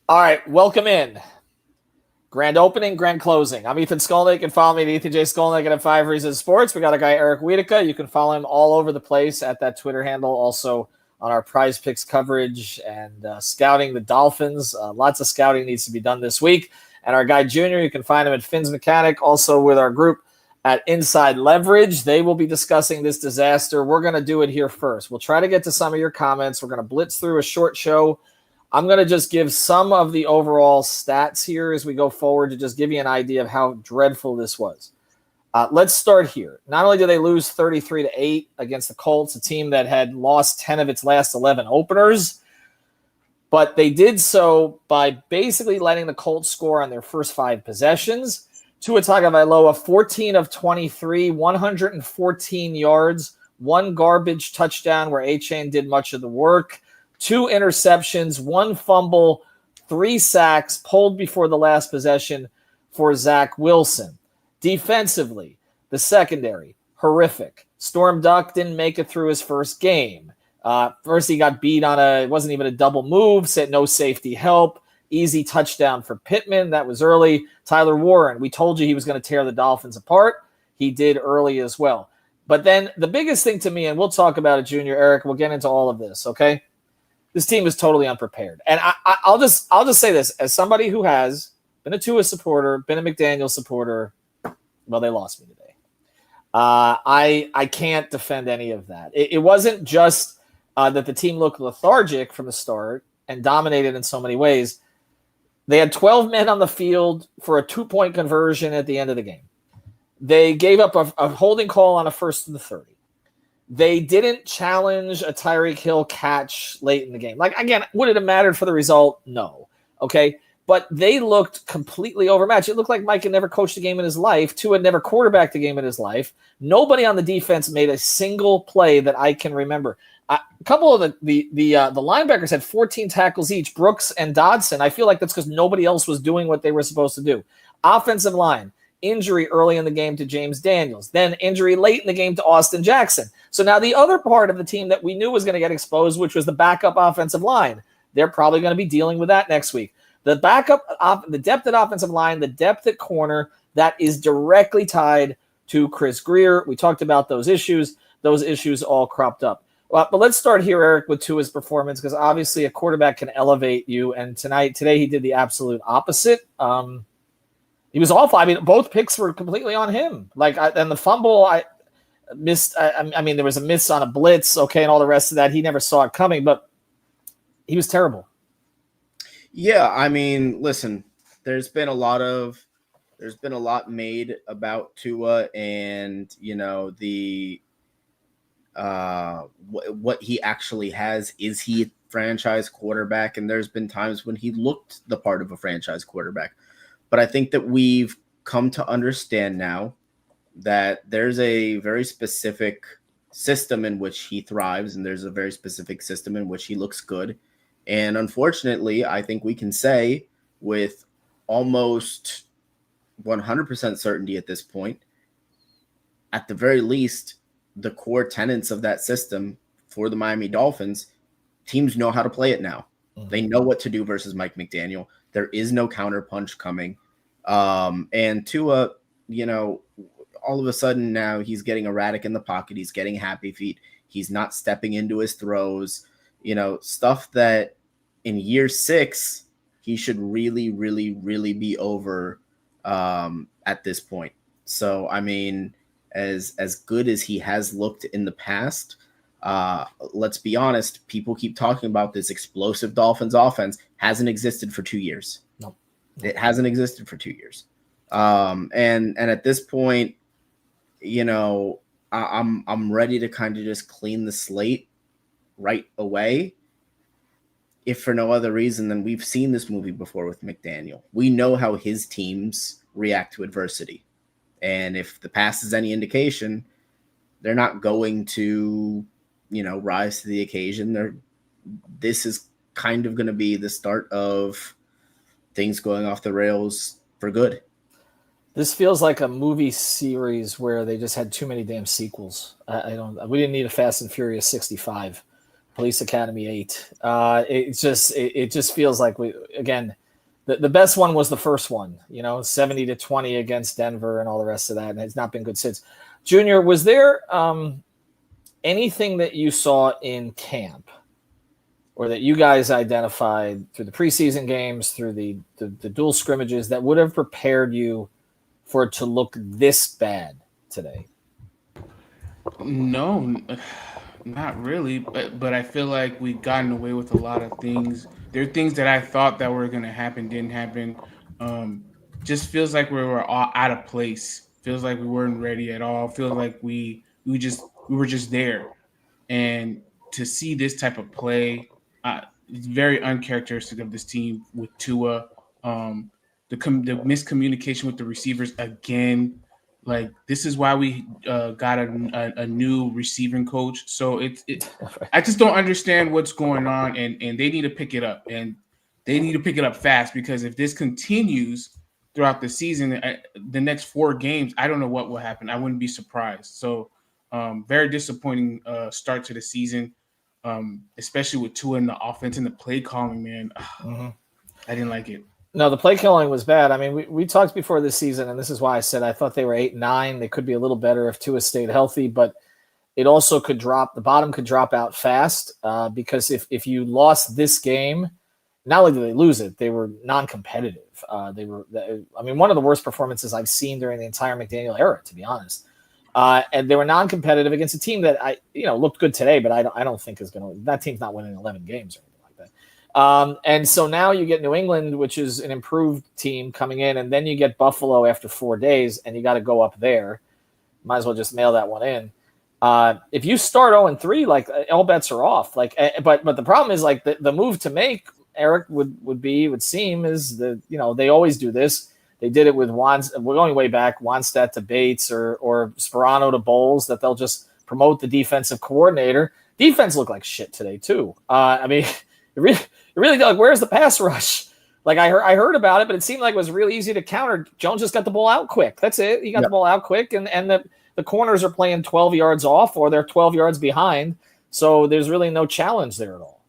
All right, welcome in. Grand opening, grand closing. I'm Ethan Skolnick. You can follow me at Ethan J. Skolnick at 5 Reasons Sports. We got a guy, Eric Wiedeke. You can follow him all over the place at that Twitter handle. Also on our prize picks coverage and scouting the Dolphins. Lots of scouting needs to be done this week. And our guy, Junior, you can find him at Finn's Mechanic. Also with our group at Inside Leverage. They will be discussing this disaster. We're going to do it here first. We'll try to get to some of your comments. We're going to blitz through a short show. I'm going to just give some of the overall stats here as we go forward to just give you an idea of how dreadful this was. Let's start here. Not only did they lose 33-8 against the Colts, a team that had lost 10 of its last 11 openers, but they did so by basically letting the Colts score on their first 5 possessions. Tua Tagovailoa, 14 of 23, 114 yards, 1 garbage touchdown where A-Chain did much of the work. 2 interceptions, 1 fumble, 3 sacks, pulled before the last possession for Zach Wilson. Defensively, the secondary, horrific. Storm Duck didn't make it through his first game. First, he got beat on it wasn't even a double move, said no safety help. Easy touchdown for Pittman. That was early. Tyler Warren, we told you he was going to tear the Dolphins apart. He did early as well. But then the biggest thing to me, and we'll talk about it, Junior, Eric, we'll get into all of this, okay? This team is totally unprepared. And I'll just say this. As somebody who has been a Tua supporter, been a McDaniel supporter, well, they lost me today. I can't defend any of that. It wasn't just that the team looked lethargic from the start and dominated in so many ways. They had 12 men on the field for a 2-point conversion at the end of the game. They gave up a holding call on a 1st and 30. They didn't challenge a Tyreek Hill catch late in the game. Like, again, would it have mattered for the result? No. Okay. But they looked completely overmatched. It looked like Mike had never coached a game in his life. Tua had never quarterbacked a game in his life. Nobody on the defense made a single play that I can remember. A couple of the linebackers had 14 tackles each, Brooks and Dodson. I feel like that's because nobody else was doing what they were supposed to do. Offensive line, injury early in the game to James Daniels, then injury late in the game to Austin Jackson. So now the other part of the team that we knew was going to get exposed, which was the backup offensive line, they're probably going to be dealing with that next week. The the depth at offensive line, the depth at corner, that is directly tied to Chris Grier. We talked about those issues. Those issues all cropped up. Well, but let's start here, Eric, with Tua's performance, because obviously a quarterback can elevate you. And today he did the absolute opposite. He was awful. I mean, both picks were completely on him. And the fumble, I missed. I mean, there was a miss on a blitz, okay, and all the rest of that. He never saw it coming, but he was terrible. Yeah, I mean, listen, there's been a lot made about Tua and, the what he actually has. Is he a franchise quarterback? And there's been times when he looked the part of a franchise quarterback. But I think that we've come to understand now that there's a very specific system in which he thrives, and there's a very specific system in which he looks good. And unfortunately, I think we can say with almost 100% certainty at this point, at the very least, the core tenets of that system for the Miami Dolphins, teams know how to play it now. Mm-hmm. They know what to do versus Mike McDaniel. There is no counter punch coming. And Tua, all of a sudden now he's getting erratic in the pocket. He's getting happy feet. He's not stepping into his throws, stuff that in year 6, he should really, really, really be over at this point. So, I mean, as good as he has looked in the past, let's be honest, people keep talking about this explosive Dolphins offense. Hasn't existed for 2 years. No. It hasn't existed for 2 years. And at this point, I'm ready to kind of just clean the slate right away. If for no other reason than we've seen this movie before with McDaniel. We know how his teams react to adversity. And if the past is any indication, they're not going to, rise to the occasion. This is kind of going to be the start of things going off the rails for good. This feels like a movie series where they just had too many damn sequels. We didn't need a Fast and Furious 65. Police Academy 8. It just feels like the best one was the first one, 70-20 against Denver and all the rest of that, and it's not been good since. Junior, was there anything that you saw in camp or that you guys identified through the preseason games, through the dual scrimmages that would have prepared you for it to look this bad today? No, not really. But I feel like we've gotten away with a lot of things. There are things that I thought that were going to happen didn't happen. Just feels like we were all out of place. Feels like we weren't ready at all. Feels like we were just there. And to see this type of play, it's very uncharacteristic of this team with Tua. The miscommunication with the receivers again. Like this is why we got a new receiving coach. So I just don't understand what's going on, and they need to pick it up, and they need to pick it up fast, because if this continues throughout the season, the next 4 games, I don't know what will happen. I wouldn't be surprised. So very disappointing start to the season, especially with Tua in the offense and the play calling, man. Mm-hmm. I didn't like it. No, the play calling was bad. I mean, we talked before this season, and this is why I said I thought they were 8-9. They could be a little better if Tua stayed healthy, but it also could drop. The bottom could drop out fast because if you lost this game, not only did they lose it, they were non-competitive. One of the worst performances I've seen during the entire McDaniel era, to be honest. And they were non-competitive against a team that looked good today, but I don't think is going to. That team's not winning 11 games or anything like that. And so now you get New England, which is an improved team coming in, and then you get Buffalo after 4 days, and you got to go up there. Might as well just mail that one in. If you start 0-3, like all bets are off. Like, but the problem is like the move to make, Eric, would seem is that they always do this. They did it with we're going way back, Wannstedt to Bates or Sperano to Bowles, that they'll just promote the defensive coordinator. Defense looked like shit today too. It really like, where's the pass rush? Like I heard about it, but it seemed like it was really easy to counter. Jones just got the ball out quick. That's it. He got the ball out quick, and the corners are playing 12 yards off, or they're 12 yards behind. So there's really no challenge there at all.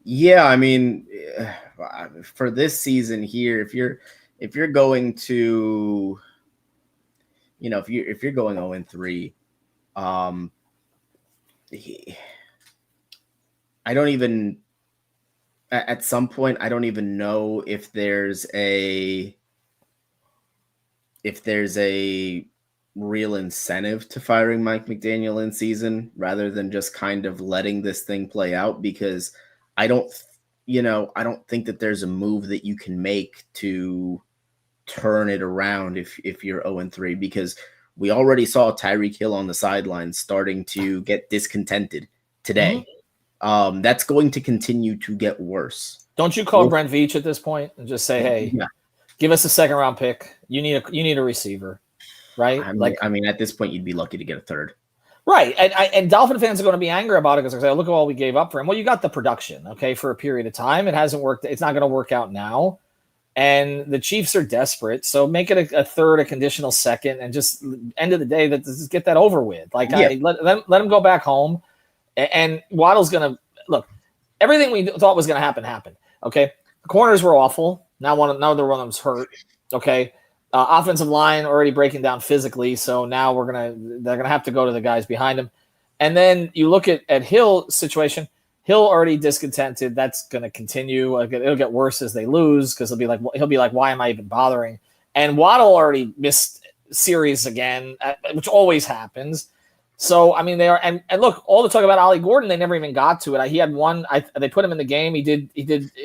Yeah, I mean, for this season here, if you're going to, if you're going 0-3, I don't even. At some point, I don't even know if there's a real incentive to firing Mike McDaniel in season rather than just kind of letting this thing play out, because I don't think that there's a move that you can make to turn it around if you're 0-3, because we already saw Tyreek Hill on the sidelines starting to get discontented today. Mm-hmm. That's going to continue to get worse. Don't you call Brent Veach at this point and just say, "Hey, give us a 2nd round pick. You need a receiver, right?" I mean, at this point, you'd be lucky to get a 3rd. Right, and Dolphin fans are going to be angry about it because they're like, "Look at all we gave up for him." Well, you got the production, okay, for a period of time. It hasn't worked. It's not going to work out now, and the Chiefs are desperate. So make it a 3rd, a conditional 2nd, and just end of the day, just get that over with. Like, let them go back home. And Waddle's going to look. Everything we thought was going to happen happened. Okay, the corners were awful. Now one of them's hurt. Okay, offensive line already breaking down physically. So now they're gonna have to go to the guys behind him. And then you look at Hill's situation. Hill already discontented. That's going to continue. It'll get worse as they lose because he'll be like, why am I even bothering? And Waddle already missed series again, which always happens. So, I mean, they are, and look, all the talk about Ollie Gordon, they never even got to it. He had one, they put him in the game. He did,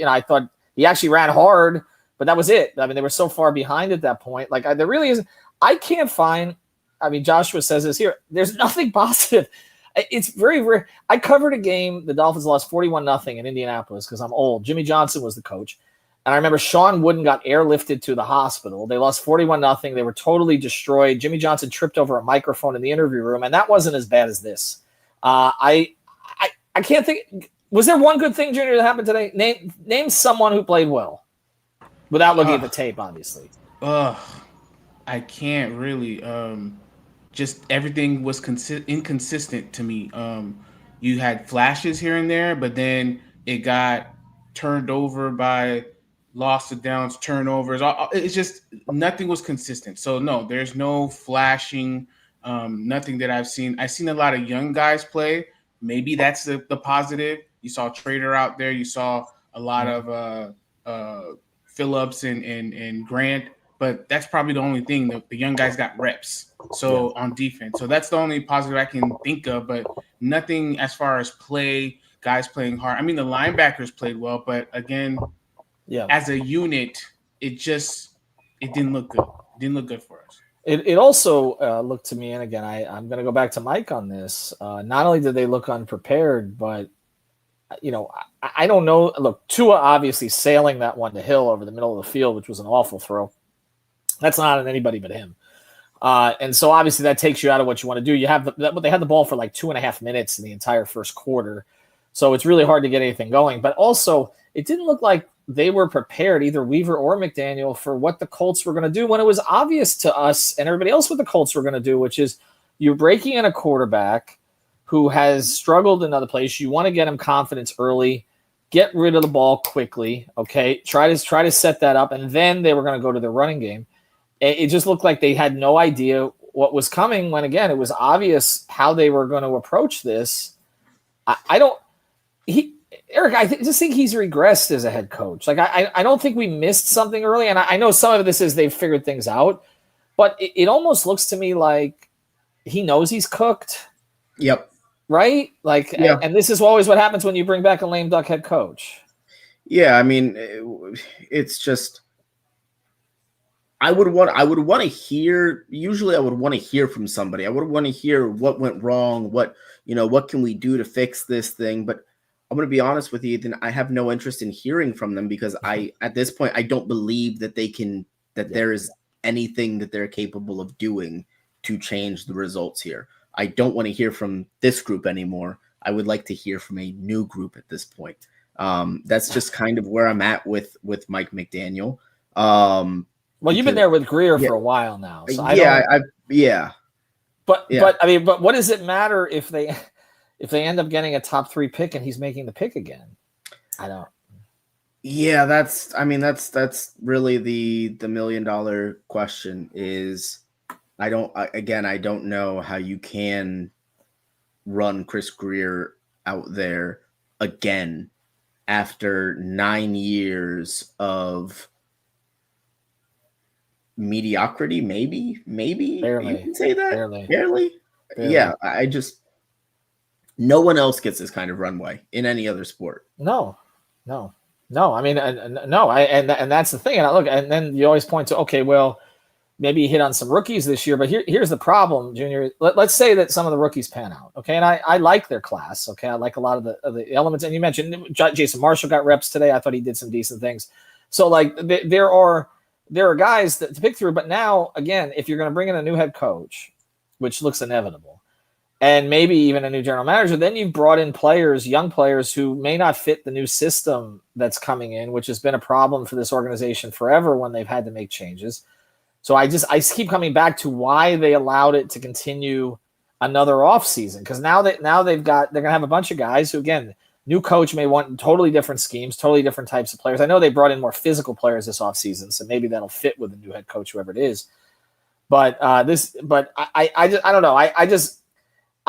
I thought he actually ran hard, but that was it. I mean, they were so far behind at that point. Like, there really isn't, I can't find, I mean, Joshua says this here, there's nothing positive. It's very rare. I covered a game, the Dolphins lost 41-0 in Indianapolis because I'm old. Jimmy Johnson was the coach. And I remember Sean Wooden got airlifted to the hospital. They lost 41-0. They were totally destroyed. Jimmy Johnson tripped over a microphone in the interview room, and that wasn't as bad as this. I can't think. Was there one good thing, Junior, that happened today? Name someone who played well without looking at the tape, obviously. I can't really. Just everything was inconsistent to me. you had flashes here and there, but then it got turned over by loss of downs, turnovers. It's just nothing was consistent. So no, there's no flashing, nothing that I've seen. I've seen a lot of young guys play. Maybe that's the positive. You saw Trader out there. You saw a lot of Phillips and Grant, but that's probably the only thing. The young guys got reps. So on defense, so that's the only positive I can think of. But nothing as far as play, guys playing hard. I mean, the linebackers played well, but again, as a unit, it didn't look good. It didn't look good for us. It also looked to me, and again, I'm going to go back to Mike on this. Not only did they look unprepared, but I don't know. Look, Tua obviously sailing that one to Hill over the middle of the field, which was an awful throw. That's not on anybody but him. And so obviously that takes you out of what you want to do. You have they had the ball for like 2.5 minutes in the entire first quarter. So it's really hard to get anything going. But also it didn't look like they were prepared, either Weaver or McDaniel, for what the Colts were going to do when it was obvious to us and everybody else what the Colts were going to do, which is you're breaking in a quarterback who has struggled in another place. You want to get him confidence early, get rid of the ball quickly. Okay. Try to set that up. And then they were going to go to the running game. It just looked like they had no idea what was coming when, again, it was obvious how they were going to approach this. Eric, I just think he's regressed as a head coach. Like, I don't think we missed something early. And I know some of this is they've figured things out, but it almost looks to me like he knows he's cooked. Yep. Right? Like, yeah. And this is always what happens when you bring back a lame duck head coach. Yeah. I mean, it's just, I would want to hear, usually I would want to hear from somebody. I would want to hear what went wrong, what can we do to fix this thing? But I'm going to be honest with you, Ethan, I have no interest in hearing from them because at this point, I don't believe that there is anything that they're capable of doing to change the results here. I don't want to hear from this group anymore. I would like to hear from a new group at this point. That's just kind of where I'm at with Mike McDaniel. Well, you've been there with Greer for a while now. So But what does it matter if they end up getting a top 3 pick and he's making the pick again? I don't. Yeah, that's really the $1 million question is I don't know how you can run Chris Greer out there again after 9 years of mediocrity. Maybe barely. You can say that. Barely. Yeah, no one else gets this kind of runway in any other sport. No. I mean, no. And that's the thing. And then you always point to, okay, well, maybe you hit on some rookies this year, but here's the problem, Junior. Let's say that some of the rookies pan out. Okay, and I like their class. Okay, I like a lot of the elements. And you mentioned Jason Marshall got reps today. I thought he did some decent things. So like there are guys to pick through. But now again, if you're going to bring in a new head coach, which looks inevitable, and maybe even a new general manager, then you've brought in young players who may not fit the new system that's coming in, which has been a problem for this organization forever when they've had to make changes. So I keep coming back to why they allowed it to continue another offseason, because now they're going to have a bunch of guys who, again, new coach may want totally different schemes, totally different types of players. I know they brought in more physical players this offseason, so maybe that'll fit with the new head coach, whoever it is. But I don't know.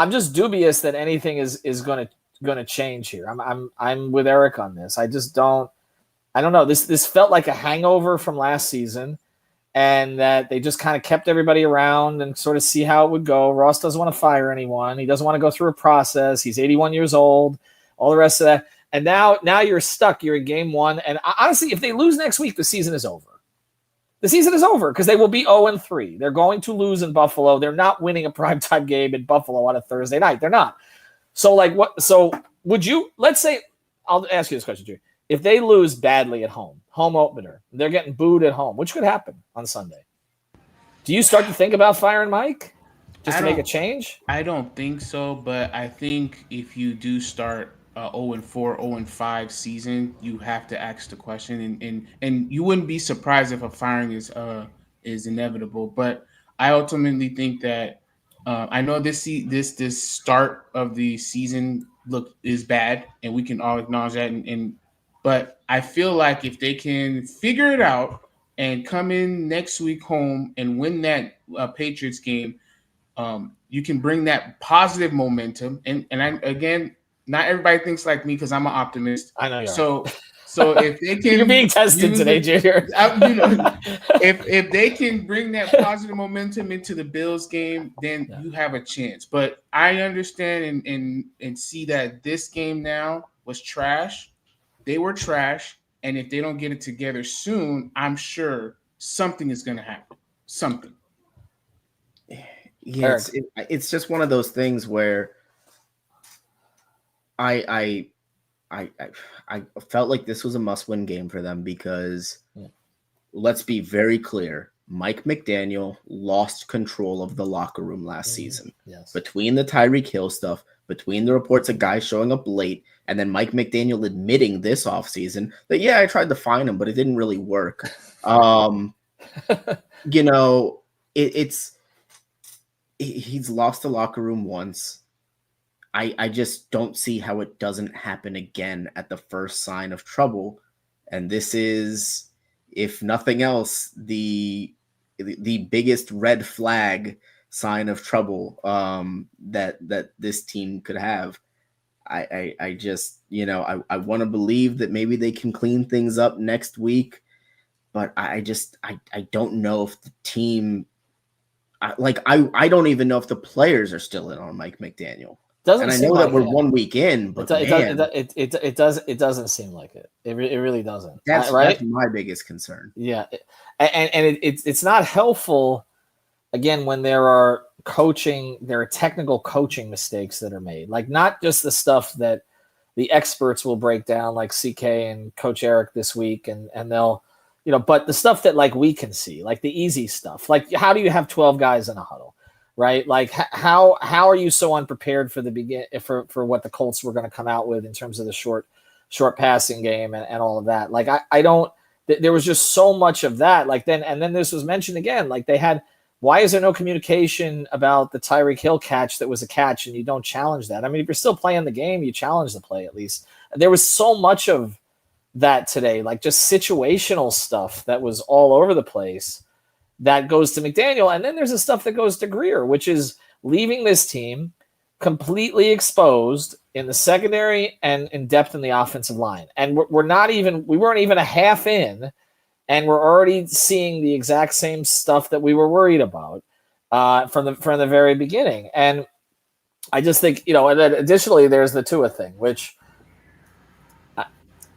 I'm just dubious that anything is going to change here. I'm with Eric on this. I don't know. This felt like a hangover from last season, and that they just kind of kept everybody around and sort of see how it would go. Ross doesn't want to fire anyone. He doesn't want to go through a process. He's 81 years old, all the rest of that. And now you're stuck. You're in game 1. And honestly, if they lose next week, the season is over. The season is over because they will be 0-3. They're going to lose in Buffalo. They're not winning a primetime game in Buffalo on a Thursday night. They're not. So like what? So would you? Let's say I'll ask you this question, Drew. If they lose badly at home opener, they're getting booed at home, which could happen on Sunday. Do you start to think about firing Mike just to make a change? I don't think so, but I think if you do start 0-4, 0-5 season, you have to ask the question, and you wouldn't be surprised if a firing is inevitable. But I ultimately think that I know this start of the season is bad, and we can all acknowledge that. But I feel like if they can figure it out and come in next week home and win that Patriots game, you can bring that positive momentum. And I, again, not everybody thinks like me because I'm an optimist. I know you are. So if they can, You're being tested today, Junior. If they can bring that positive momentum into the Bills game, then you have a chance. But I understand and see that this game now was trash. They were trash, and if they don't get it together soon, I'm sure something is going to happen. Something. Yeah, it's just one of those things where I felt like this was a must-win game for them because let's be very clear. Mike McDaniel lost control of the locker room last season. Yes. Between the Tyreek Hill stuff, between the reports of guys showing up late, and then Mike McDaniel admitting this offseason that, I tried to find him, but it didn't really work. He's lost the locker room once. I just don't see how it doesn't happen again at the first sign of trouble. And this is, if nothing else, the biggest red flag sign of trouble that this team could have. I just, I want to believe that maybe they can clean things up next week, but I don't know if the team, I don't even know if the players are still in on Mike McDaniel. And I know that we're 1 week in, but it doesn't seem like it. It really doesn't. That's right. That's my biggest concern. Yeah, and it's not helpful. Again, when there are technical coaching mistakes that are made, like not just the stuff that the experts will break down, like CK and Coach Eric this week, and they'll, but the stuff that like we can see, like the easy stuff, like how do you have 12 guys in a huddle? Right? Like how are you so unprepared for for what the Colts were going to come out with in terms of the short passing game and all of that? Like I don't, there was just so much of that. Like then this was mentioned again, like why is there no communication about the Tyreek Hill catch that was a catch and you don't challenge that? I mean, if you're still playing the game, you challenge the play at least. There was so much of that today, like just situational stuff that was all over the place. That goes to McDaniel. And then there's the stuff that goes to Greer, which is leaving this team completely exposed in the secondary and in depth in the offensive line. And we weren't even a half in, and we're already seeing the exact same stuff that we were worried about from the very beginning. And I just think, and then additionally, there's the Tua thing, which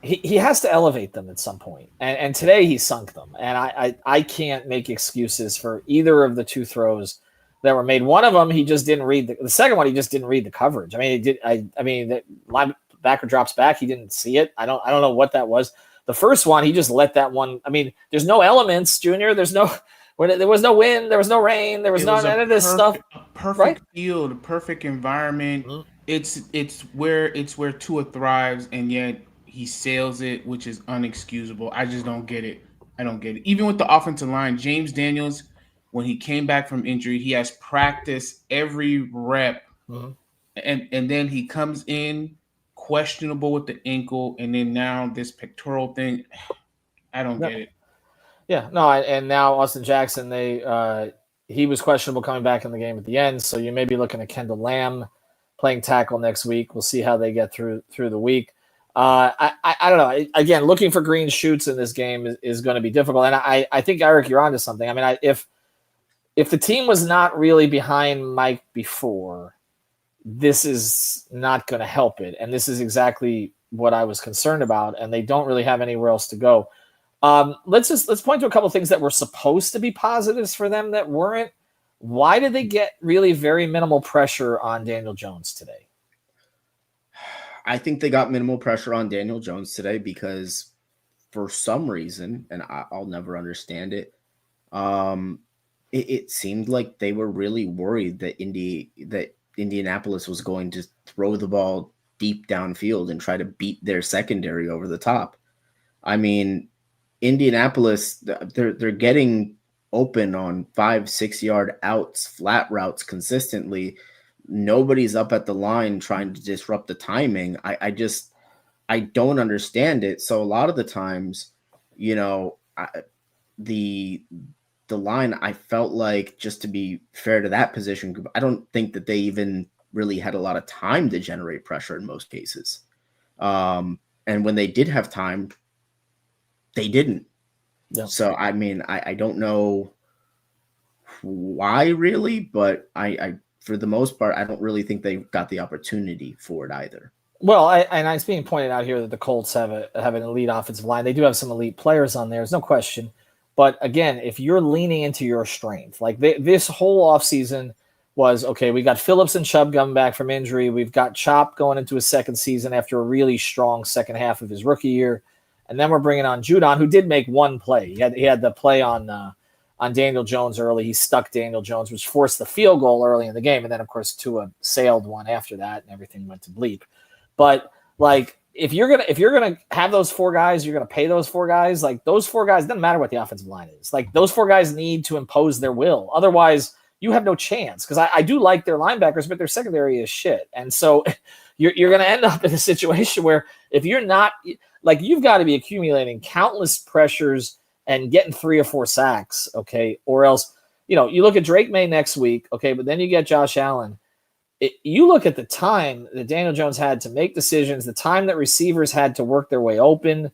he has to elevate them at some point. And today he sunk them. And I can't make excuses for either of the two throws that were made. One of them, he just didn't read the second one. He just didn't read the coverage. I mean, the linebacker drops back. He didn't see it. I don't know what that was. The first one, he just let that one. I mean, there's no elements, Junior. There was no wind. There was no rain. There was none of this stuff. Perfect field, a perfect environment. Mm-hmm. It's where Tua thrives, and yet he sails it, which is unexcusable. I just don't get it. I don't get it. Even with the offensive line, James Daniels, when he came back from injury, he has practiced every rep, and then he comes in questionable with the ankle, and then now this pectoral thing. I don't get it. Yeah, no, and now Austin Jackson, he was questionable coming back in the game at the end, so you may be looking at Kendall Lamb playing tackle next week. We'll see how they get through the week. I don't know. Again, looking for green shoots in this game is going to be difficult. And I think, Eric, you're onto something. I mean, if the team was not really behind Mike before, this is not going to help it. And this is exactly what I was concerned about. And they don't really have anywhere else to go. Let's point to a couple of things that were supposed to be positives for them that weren't. Why did they get really very minimal pressure on Daniel Jones today? I think they got minimal pressure on Daniel Jones today because for some reason, and I'll never understand it, it seemed like they were really worried that Indianapolis was going to throw the ball deep downfield and try to beat their secondary over the top. I mean, Indianapolis, they're getting open on 5-6 yard outs, flat routes consistently. Nobody's up at the line trying to disrupt the timing. I don't understand it. So a lot of the times, the line, I felt like, just to be fair to that position group, I don't think that they even really had a lot of time to generate pressure in most cases. And when they did have time, they didn't. Yeah. So, I mean, I don't know why really, but I for the most part, I don't really think they got the opportunity for it either. Well, and it's being pointed out here that the Colts have an elite offensive line. They do have some elite players on there. There's no question. But again, if you're leaning into your strength, like this whole offseason was, okay, we got Phillips and Chubb coming back from injury. We've got Chop going into his second season after a really strong second half of his rookie year. And then we're bringing on Judon, who did make one play. He had the play on Daniel Jones early. He stuck Daniel Jones, which forced the field goal early in the game. And then, of course, Tua sailed one after that, and everything went to bleep. But, like, if you're gonna have those four guys, you're gonna pay those four guys. Like, those four guys, doesn't matter what the offensive line is. Like, those four guys need to impose their will. Otherwise, you have no chance. Because I do like their linebackers, but their secondary is shit. And so you're gonna end up in a situation where if you're not, like, you've got to be accumulating countless pressures and getting 3 or 4 sacks, okay? Or else, you look at Drake May next week, okay, but then you get Josh Allen. You look at the time that Daniel Jones had to make decisions, the time that receivers had to work their way open.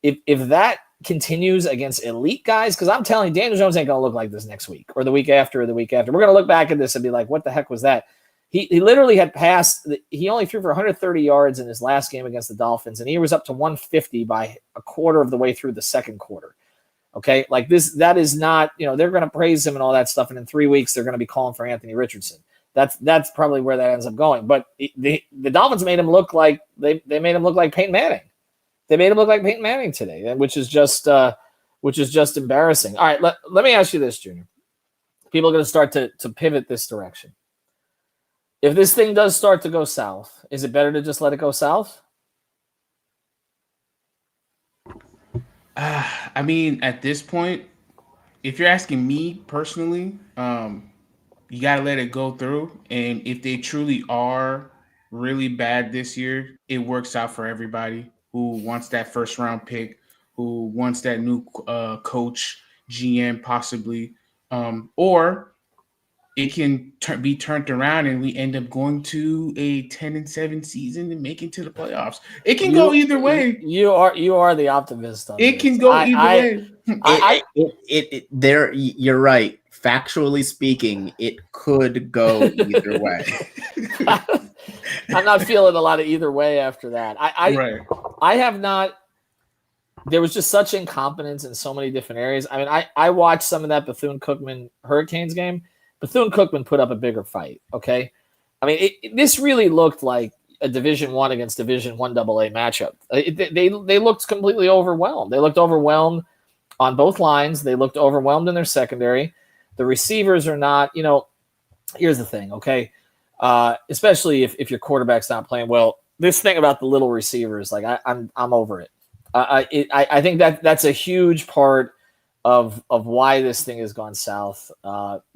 If that continues against elite guys, because I'm telling you, Daniel Jones ain't going to look like this next week or the week after or the week after. We're going to look back at this and be like, what the heck was that? He literally had passed. He only threw for 130 yards in his last game against the Dolphins, and he was up to 150 by a quarter of the way through the second quarter. Okay, like this, that is not, they're going to praise him and all that stuff, and in 3 weeks they're going to be calling for Anthony Richardson. That's probably where that ends up going. But the Dolphins made him look like they made him look like Peyton Manning. They made him look like Peyton Manning today, which is just embarrassing. All right, let me ask you this, Junior. People are going to start to pivot this direction. If this thing does start to go south, is it better to just let it go south? I mean, at this point, if you're asking me personally, you got to let it go through. And if they truly are really bad this year, it works out for everybody who wants that first round pick, who wants that new coach, GM possibly, or it can be turned around and we end up going to a 10-7 season and making to the playoffs. It can go either way. You are the optimist. It can go either way. You're right. Factually speaking, it could go either way. I'm not feeling a lot of either way after that. I have not. There was just such incompetence in so many different areas. I mean, I watched some of that Bethune-Cookman Hurricanes game. Bethune-Cookman put up a bigger fight, okay? I mean, this really looked like a Division I against Division I AA matchup. They looked completely overwhelmed. They looked overwhelmed on both lines. They looked overwhelmed in their secondary. The receivers are not, here's the thing, okay? Especially if your quarterback's not playing well. This thing about the little receivers, like I'm over it. I think that's a huge part of why this thing has gone south,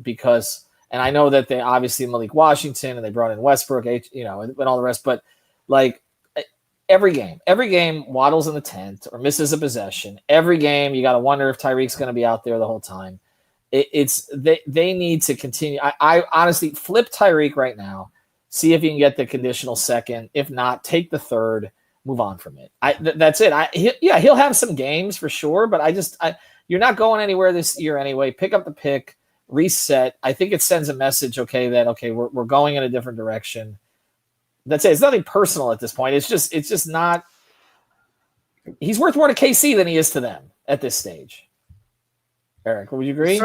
because, and I know that they obviously Malik Washington and they brought in Westbrook, and all the rest, but like every game Waddle's in the tent or misses a possession. Every game you got to wonder if Tyreek's going to be out there the whole time. They need to continue. I honestly flip Tyreek right now, see if you can get the conditional second. If not, take the third, move on from it. That's it. He'll have some games for sure, but you're not going anywhere this year anyway. Pick up the pick, reset. I think it sends a message, we're going in a different direction. That's it. It's nothing personal at this point. It's just not. He's worth more to KC than he is to them at this stage. Eric, would you agree?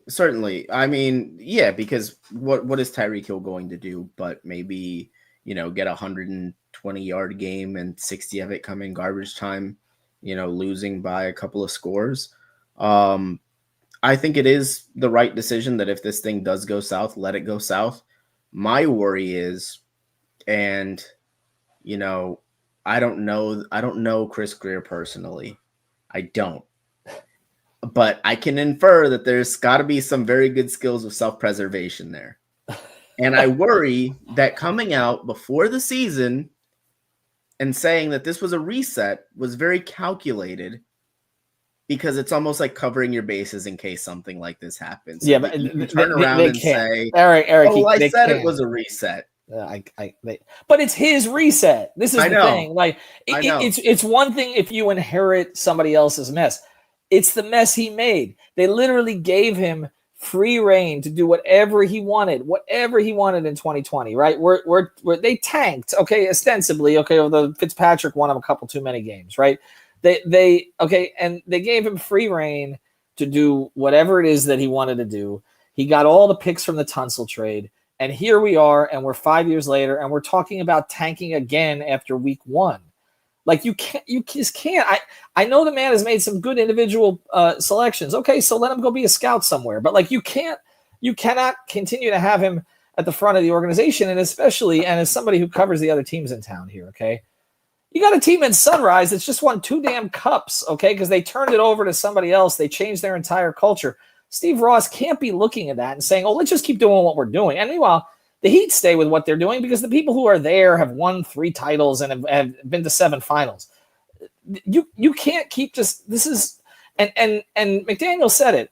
Certainly. I mean, yeah, because what is Tyreek Hill going to do? But maybe get a 120-yard game and 60 of it come in garbage time. Losing by a couple of scores. I think it is the right decision that if this thing does go south, let it go south. My worry is, and I don't know Chris Greer personally. I don't. but I can infer that there's got to be some very good skills of self-preservation there. And I worry that coming out before the season and saying that this was a reset was very calculated, because it's almost like covering your bases in case something like this happens. Yeah, but you can turn around and say, Eric, I said it was a reset. But it's his reset. This is the thing. Like, it's one thing if you inherit somebody else's mess. It's the mess he made. They literally gave him free reign to do whatever he wanted in 2020, right? They tanked, okay, ostensibly, okay, although Fitzpatrick won him a couple too many games, right? They and they gave him free reign to do whatever it is that he wanted to do. He got all the picks from the Tunsil trade. And here we are, and we're 5 years later, and we're talking about tanking again after week 1. Like, you just can't. I know the man has made some good individual selections. Okay, so let him go be a scout somewhere. But like, you cannot continue to have him at the front of the organization, and especially, and as somebody who covers the other teams in town here, okay, you got a team in Sunrise that's just won 2 damn cups, okay, because they turned it over to somebody else. They changed their entire culture. Steve Ross can't be looking at that and saying, oh, let's just keep doing what we're doing. And meanwhile, the Heat stay with what they're doing because the people who are there have won 3 titles and have been to 7 finals. You can't keep just – this is – and McDaniel said it.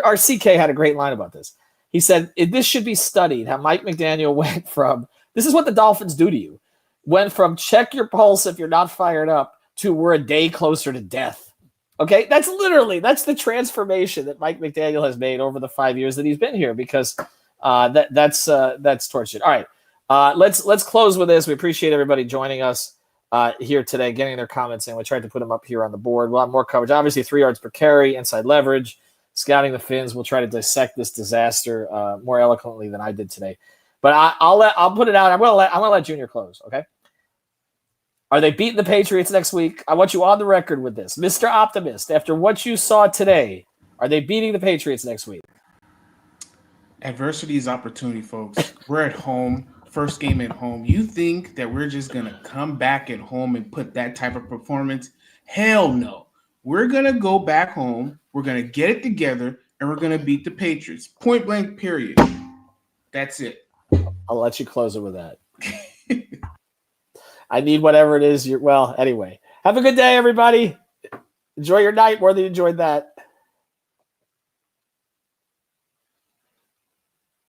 Our CK had a great line about this. He said, this should be studied, how Mike McDaniel went from – this is what the Dolphins do to you. Went from check your pulse if you're not fired up to we're a day closer to death. Okay, that's the transformation that Mike McDaniel has made over the 5 years that he's been here, because that's tortured. All right, let's close with this. We appreciate everybody joining us here today, getting their comments in. We tried to put them up here on the board. We'll have more coverage. Obviously, 3 yards per carry, inside leverage, scouting the Finns. We'll try to dissect this disaster more eloquently than I did today. But I'll put it out. I'm gonna let Junior close. Okay. Are they beating the Patriots next week? I want you on the record with this. Mr. Optimist, after what you saw today, are they beating the Patriots next week? Adversity is opportunity, folks. We're at home, first game at home. You think that we're just going to come back at home and put that type of performance? Hell no. We're going to go back home, we're going to get it together, and we're going to beat the Patriots. Point blank, period. That's it. I'll let you close it with that. I need whatever it is. Anyway. Have a good day, everybody. Enjoy your night more than you enjoyed that.